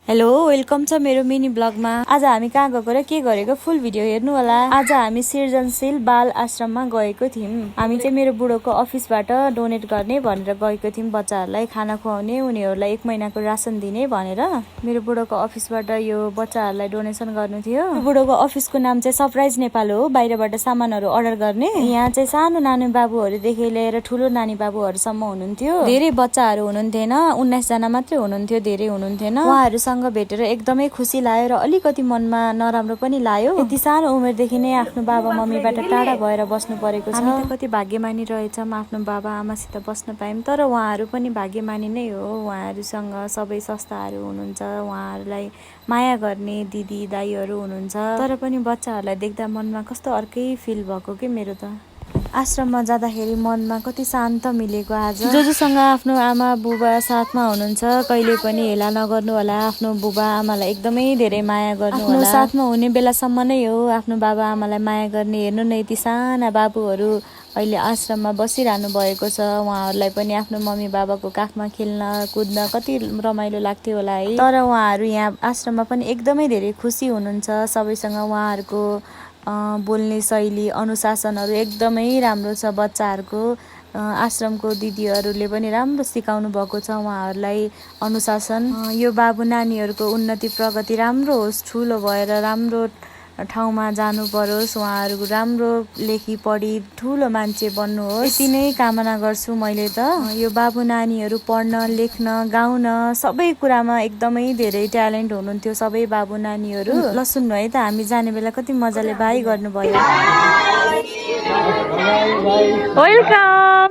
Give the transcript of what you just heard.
Hello welcome छ मेरो mini ब्लगमा। आज हामी कहाँ गएको र के गरेको फुल भिडियो हेर्नु होला। आज हामी सृजनशील बाल आश्रममा गएको थियौं। हामी चाहिँ मेरो बुढोको अफिसबाट डोनेट गर्ने भनेर गएको थियौं। बच्चाहरूलाई खाना खुवाउने, उनीहरूलाई 1 महिनाको रासन दिने भनेर मेरो बुढोको अफिसबाट यो बच्चाहरूलाई डोनेसन गर्नु थियो। बुढोको अफिसको नाम चाहिँ सरप्राइज नेपाल हो। बाहिरबाट सामानहरू अर्डर गर्ने। यहाँ चाहिँ सानो नानी बाबुहरूदेखि लिएर ठुलो नानी बाबुहरूसम्म हुनुहुन्थ्यो। धेरै बच्चाहरू हुनुहुन्थेन, 19 जना मात्रै हुनुहुन्थ्यो, धेरै हुनुहुन्थेन। उहाँहरूसँग भेटेर एकदमै खुसी लाग्यो र अलिकति मनमा नराम्रो पनि लाग्यो। यति सानो उमेरदेखि नै आफ्नो बाबा मम्मीबाट टाढा भएर बस्नु परेको छ। हामी त कति भाग्यमानी रहेछौँ आफ्नो बाबा आमासित बस्न पायौँ। तर उहाँहरू पनि भाग्यमानी नै हो। उहाँहरूसँग सबै संस्थाहरू हुनुहुन्छ, उहाँहरूलाई माया गर्ने दिदी दाइहरू हुनुहुन्छ। तर पनि बच्चाहरूलाई देख्दा मनमा कस्तो अर्कै फिल भएको के मेरो त। आश्रममा जाँदाखेरि मनमा कति शान्त मिलेको। आज जोसँग आफ्नो आमा बुबा साथमा हुनुहुन्छ, कहिले पनि हेला नगर्नु होला। आफ्नो बुबा आमालाई एकदमै धेरै माया गर्नु होला। आफ्नो साथमा हुने बेलासम्म नै हो आफ्नो बाबा आमालाई माया गर्ने। हेर्नु न यति साना बाबुहरू अहिले आश्रममा बसिरहनु भएको छ। उहाँहरूलाई पनि आफ्नो मम्मी बाबाको काखमा खेल्न कुद्न कति रमाइलो लाग्थ्यो होला है। तर उहाँहरू यहाँ आश्रममा पनि एकदमै धेरै खुसी हुनुहुन्छ। सबैसँग उहाँहरूको बोल्ने शैली अनुशासनहरू एकदमै राम्रो छ। बच्चाहरूको आश्रमको दिदीहरूले पनि राम्रो सिकाउनु भएको छ उहाँहरूलाई अनुशासन। यो बाबु नानीहरूको उन्नति प्रगति राम्रो होस्, ठुलो भएर राम्रो ठाउँमा जानु परोस्, उहाँहरू राम्रो लेखी पढी ठुलो मान्छे बन्नुहोस्, यति नै कामना गर्छु मैले त। यो बाबु नानीहरू पढ्न लेख्न गाउन सबै कुरामा एकदमै धेरै ट्यालेन्ट हुनुहुन्थ्यो सबै बाबु नानीहरू। ल सुन्नु है त, हामी जाने बेला कति मजाले बाई गर्नुभयो। वेलकम।